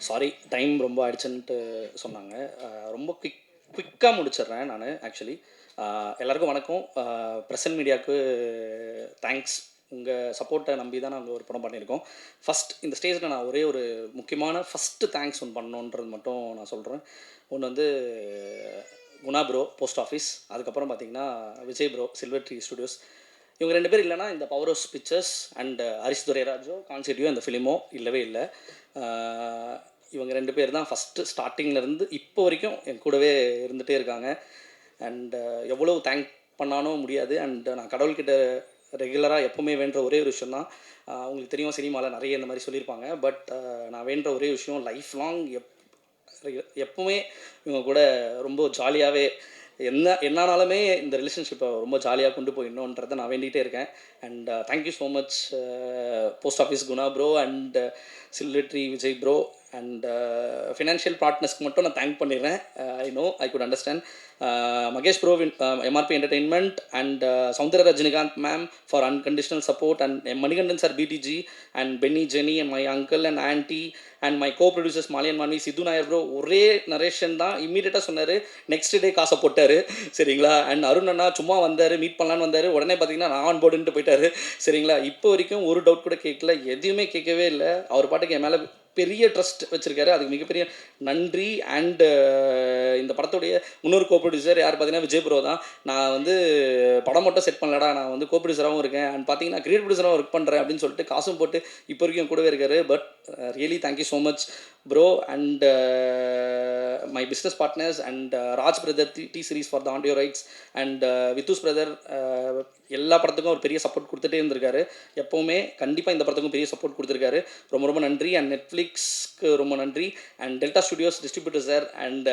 Sorry time ரொம்ப ஆயிடுச்சுன்ட்டு சொன்னாங்க. ரொம்ப குயிக்காக முடிச்சிடுறேன் நான். ஆக்சுவலி எல்லாருக்கும் வணக்கம். ப்ரெசன்ட் மீடியாவுக்கு தேங்க்ஸ். உங்கள் சப்போர்ட்டை நம்பி தான் நாங்கள் ஒரு படம் பண்ணியிருக்கோம். ஃபஸ்ட் இந்த ஸ்டேஜில் நான் ஒரே ஒரு முக்கியமான ஃபஸ்ட்டு தேங்க்ஸ் ஒன்று பண்ணணுன்றது மட்டும் நான் சொல்கிறேன். ஒன்று வந்து குணா ப்ரோ போஸ்ட் ஆஃபீஸ், அதுக்கப்புறம் பார்த்தீங்கன்னா Vijay bro Silver Tree Studios. இவங்க 2 பேர் இல்லைனா இந்த Power House Pictures and Harish துரைராஜோ கான்செப்டியோ இந்த ஃபிலிமோ இல்லவே இல்லை. இவங்க 2 பேர் தான் ஃபஸ்ட்டு ஸ்டார்டிங்லேருந்து இப்போ வரைக்கும் என் கூடவே இருந்துகிட்டே இருக்காங்க. அண்டு எவ்வளோ தேங்க் பண்ணாலும் முடியாது. அண்ட் நான் கடவுள்கிட்ட ரெகுலராக எப்போவுமே வேண்ட ஒரே ஒரு விஷயம் தான். உங்களுக்கு தெரியும், சினிமாவில் நிறைய இந்த மாதிரி சொல்லியிருப்பாங்க. பட் நான் வேண்ட ஒரே விஷயம் லைஃப் லாங் எப்போவுமே இவங்க கூட ரொம்ப ஜாலியாகவே என்னானாலுமே இந்த ரிலேஷன்ஷிப்பை ரொம்ப ஜாலியாக கொண்டு போயிடணுன்றதை நான் வேண்டிகிட்டே இருக்கேன். And thank you so much post office Guna bro and Silver Tree Vijay bro. And financial பார்ட்னர்ஸ்க்கு மட்டும் நான் தேங்க் பண்ணிடுறேன். I know I good understand. Mahesh bro, MRP entertainment and Soundarya Rajinikanth ma'am for unconditional support and Manikandan sir PDG and Benny Jeni and my uncle and aunty and my co-producers Maliyan Manvi Sidhu Nair bro. ஒரே narration தான், இம்மீடியட்டாக சொன்னார், next day காசை போட்டார். சரிங்களா? And Arun அண்ணா சும்மா வந்தார், meet பண்ணலான்னு வந்தார், உடனே பார்த்தீங்கன்னா நான் ஆன் போர்டுன்ட்டு போயிட்டார். சரிங்களா? இப்போ வரைக்கும் ஒரு டவுட் கூட கேட்கல, எதுவுமே கேட்கவே இல்லை. அவர் பாட்டுக்கு என் மேலே பெரிய ட்ரஸ்ட் வச்சுருக்காரு. அதுக்கு மிகப்பெரிய நன்றி. அண்டு இந்த படத்துடைய இன்னொரு கோ ப்ரொடியூசர் யார் பார்த்தீங்கன்னா விஜய் ப்ரோ தான். நான் வந்து படம் மட்டும் செட் பண்ணலடா, நான் வந்து கோ ப்ரொடியூசராகவும் இருக்கேன் அண்ட் பார்த்தீங்கன்னா கிரியேட் ப்ரொடியூசராகவும் ஒர்க் பண்ணுறேன் அப்படின்னு சொல்லிட்டு காசும் போட்டு இப்போ வரைக்கும் கூடவே இருக்காரு. But really thank you so much bro. And my business partners and Raj brother T Series for the audio rights and Vithus brother எல்லா படத்துக்கும் ஒரு பெரிய சப்போர்ட் கொடுத்துட்டே இருந்திருக்காரு. எப்போவுமே கண்டிப்பாக இந்த படத்துக்கும் பெரிய சப்போர்ட் கொடுத்துருக்காரு. ரொம்ப ரொம்ப நன்றி. அண்ட் நெட்ஃப்ளிக்ஸ்க்கு ரொம்ப நன்றி. And delta studios distributor sir and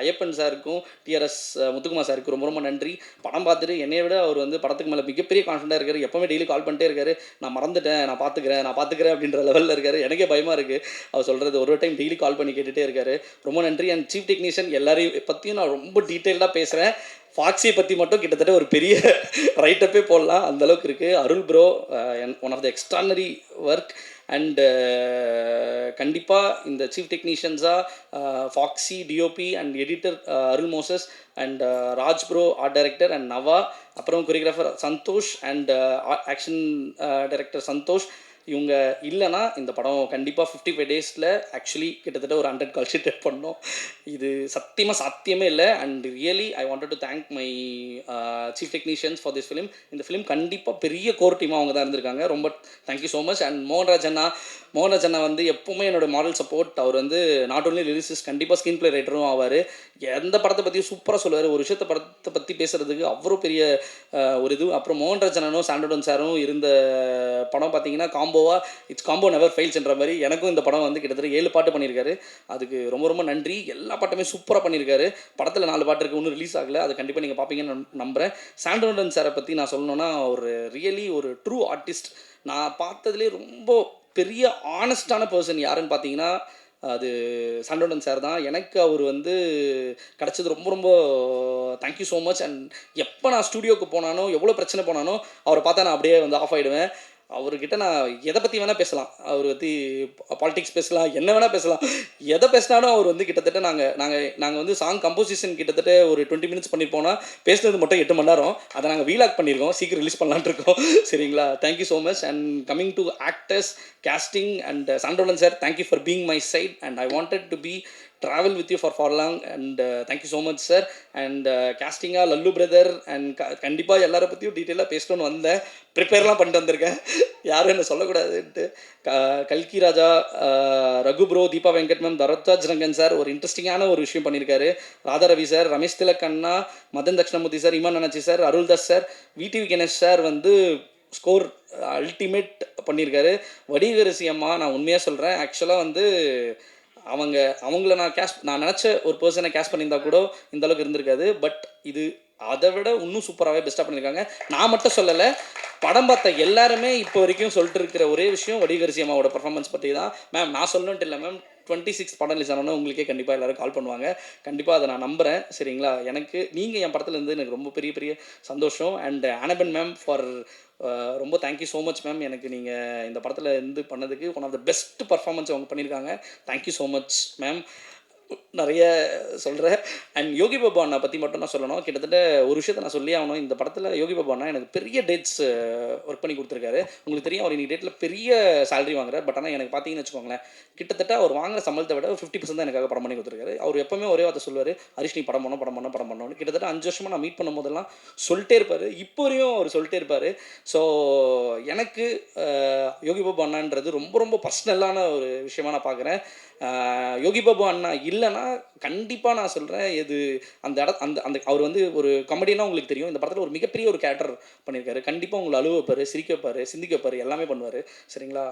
Ayyappan சாருக்கும் டிஆர்எஸ் முத்துக்குமார் சாருக்கு ரொம்ப ரொம்ப நன்றி. படம் பார்த்துட்டு என்னை விட அவர் வந்து படத்துக்கு மேலே மிகப்பெரிய கான்ஃபிடண்டாக இருக்கார். எப்போவுமே டெய்லி கால் பண்ணிட்டே இருக்காரு, நான் மறந்துட்டேன், நான் பார்த்துக்கிறேன் அப்படின்ற லெவலில் இருக்கார். எனக்கே பயமாக இருக்குது அவர் சொல்கிறது. ஒரு டைம் டெய்லி கால் பண்ணி கேட்டுகிட்டே இருக்காரு. ரொம்ப நன்றி. அண்ட் சீஃப் டெக்னீஷியன் எல்லாரையும் பற்றியும் நான் ரொம்ப டீட்டெயிலாக பேசுகிறேன். ஃபாக்ஸியை பற்றி மட்டும் கிட்டத்தட்ட ஒரு பெரிய ரைட்டப்பே போடலாம், அந்தளவுக்கு இருக்குது. Arul bro one of the extraordinary work. And கண்டிப்பாக இந்த சீஃப் டெக்னீஷியன்ஸாக Foxy DOP and editor Arul Moses and Raj bro art director and Nava, அப்புறம் choreographer Santhosh and action director Santhosh. இவங்க இல்லைனா இந்த படம் கண்டிப்பாக 55 டேஸில் ஆக்சுவலி கிட்டத்தட்ட ஒரு 100 கால் ஷீட் பண்ணோம். இது சத்தியமாக சாத்தியமே இல்லை. And really I wanted to thank my chief technicians for this film. இந்த ஃபிலிம் கண்டிப்பாக பெரிய கோர் டீமாக அவங்க தான் இருந்திருக்காங்க. ரொம்ப thank you so much. And Mohanraj அண்ணா வந்து எப்போவுமே என்னோட மாரல் சப்போர்ட். அவர் வந்து நாட் ஓன்லி லிரிசிஸ்ட், கண்டிப்பாக ஸ்க்ரீன் பிளே ரைட்டரும் ஆவார். எந்த படத்தை பற்றியும் சூப்பராக சொல்லுவார். ஒரு விஷயத்தை படத்தை பற்றி பேசுகிறதுக்கு அவ்வளோ பெரிய ஒரு இது. அப்புறம் மோகன்ராஜ் அண்ணனும் சாண்டோடன் சாரும் இருந்த படம் பார்த்தீங்கன்னா இட்ஸ் காம்போ நெவர் ஃபெயில்ஸ்ன்ற மாதிரி எனக்கும் இந்த படம் வந்து கிட்டத்தட்ட 7 பாட்டு பண்ணியிருக்காரு. அதுக்கு ரொம்ப ரொம்ப நன்றி. எல்லா பாட்டுமே சூப்பராக பண்ணியிருக்காரு. படத்தில் 4 பாட்டு இருக்குது, இன்னும் ரிலீஸ் ஆகலை. அது கண்டிப்பாக நீங்கள் பார்ப்பீங்கன்னு நம்புகிறேன். சாண்டோடன் சாரை பற்றி நான் சொல்லணுன்னா ஒரு ரியலி ஒரு ட்ரூ ஆர்டிஸ்ட். நான் பார்த்ததுலேயே ரொம்ப பெரிய ஆனஸ்டான பர்சன் யாருன்னு பார்த்தீங்கன்னா அது சாண்டோடன் சார் தான். எனக்கு அவர் வந்து கிடச்சது ரொம்ப ரொம்ப தேங்க்யூ ஸோ மச். அண்ட் எப்போ நான் ஸ்டூடியோவுக்கு போனானோ, எவ்வளோ பிரச்சனை போனானோ, அவரை பார்த்தா நான் அப்படியே வந்து ஆஃப் ஆகிடுவேன். அவர்கிட்ட நான் எதை பற்றி வேணால் பேசலாம், அவர் பற்றி பாலிடிக்ஸ் பேசலாம், என்ன வேணால் பேசலாம். எதை பேசினாலும் அவர் வந்து கிட்டத்தட்ட நாங்கள் வந்து சாங் கம்போசிஷன் கிட்டத்தட்ட ஒரு 20 மினிட்ஸ் பண்ணியிருப்போம்னா, பேசுனது மட்டும் 8 மணி நேரம். அதை நாங்கள் வீலாக் பண்ணியிருக்கோம், சீக்கிரம் ரிலீஸ் பண்ணலான்ட்டு இருக்கோம். சரிங்களா? Thank you so much. And coming to actors casting and Sandolan sir, thank you for being my side and I wanted to be travel with you for long and thank you so much sir. And casting Lalu brother and கண்டிப்பாக எல்லாரை பற்றியும் டீட்டெயிலாக பேசணுன்னு வந்தேன். ப்ரிப்பேர்லாம் பண்ணிட்டு வந்திருக்கேன், யாரும் என்ன சொல்லக்கூடாதுன்ட்டு. கல்கி Raja, Raghu bro, Deepa Venkat ma'am, Bharadwaj Rangan sir ஒரு இன்ட்ரெஸ்டிங்கான ஒரு விஷயம் பண்ணியிருக்காரு. ராதா ரவி சார், ரமேஷ் திலக் அண்ணா, Madhan Dakshinamoorthy sir, Imman Annachi sir, Aruldoss sir, VTV Ganesh sir வந்து ஸ்கோர் அல்டிமேட் பண்ணியிருக்காரு. வடிகரிசி அம்மா, நான் உண்மையாக சொல்கிறேன், ஆக்சுவலாக வந்து அவங்கள நான் நினச்ச ஒரு பர்சனை கேஷ் பண்ணியிருந்தா கூட இந்த அளவுக்கு இருந்திருக்காது. பட் இது அதை விட இன்னும் சூப்பராகவே பெஸ்ட்டாக பண்ணியிருக்காங்க. நான் மட்டும் சொல்லலை, படம் பார்த்த எல்லாருமே இப்போ வரைக்கும் சொல்லிட்டு இருக்கிற ஒரே விஷயம் வடிகரிசி அம்மாவோட பர்ஃபார்மன்ஸ் பற்றி தான். மேம் நான் சொல்லணுன்ட்டு இல்லை மேம், 26 படம் ரிலீஸ் ஆனோன்னா உங்களுக்கே கண்டிப்பாக எல்லோரும் கால் பண்ணுவாங்க. கண்டிப்பாக அதை நான் நம்புகிறேன். சரிங்களா? எனக்கு நீங்கள் என் படத்தில் இருந்து எனக்கு ரொம்ப பெரிய பெரிய சந்தோஷம். அண்ட் ஆனபன் மேம் ஃபார் ரொம்ப தேங்க்யூ ஸோ மச் மேம். எனக்கு நீங்கள் இந்த படத்தில் இருந்து பண்ணதுக்கு one of the best performance அவங்க பண்ணியிருக்காங்க. Thank you so much ma'am. நிறைய சொல்கிறேன். அண்ட் யோகி பாபு அண்ணா பற்றி மட்டும் நான் சொல்லணும். கிட்டத்தட்ட ஒரு விஷயத்தை நான் சொல்லி ஆகணும். இந்த படத்தில் யோகி பாபு அண்ணா எனக்கு பெரிய டேட்ஸ் ஒர்க் பண்ணி கொடுத்துருக்காரு. உங்களுக்கு தெரியும், அவர் இன்னைக்கு டேட்டில் பெரிய சேலரி வாங்குறாரு. பட் ஆனால் எனக்கு பார்த்தீங்கன்னு வச்சுக்கோங்களேன், கிட்டத்தட்ட அவர் வாங்குற சம்பளத்தை விட 50% தான் எனக்காக படம் பண்ணி கொடுத்துருக்காரு. அவர் எப்பவுமே ஒரே வார்த்தை சொல்லுவார், ஹரிஷ் நீ படம் பண்ணணும், படம் பண்ணணும், படம் பண்ணணும்னு. கிட்டத்தட்ட 5 வருஷமாக நான் மீட் பண்ணும் போதெல்லாம் சொல்லிட்டே இருப்பார். இப்போ வரையும் அவர் சொல்லிட்டே இருப்பார். ஸோ எனக்கு யோகி பாபு அண்ணான்றது ரொம்ப ரொம்ப பர்சனலான ஒரு விஷயமா நான் பார்க்குறேன். யோகி பாபு அண்ணா இல்லைன்னா கண்டிப்பாக நான் சொல்கிறேன், இது அந்த அந்த அந்த அவர் வந்து ஒரு காமெடியனாக உங்களுக்கு தெரியும். இந்த படத்தில் ஒரு மிகப்பெரிய ஒரு கேரக்டர் பண்ணியிருக்காரு. கண்டிப்பாக உங்களை அழுவ வைப்பார், சிரிக்க வைப்பார், சிந்திக்க வைப்பார், எல்லாமே பண்ணுவார். சரிங்களா?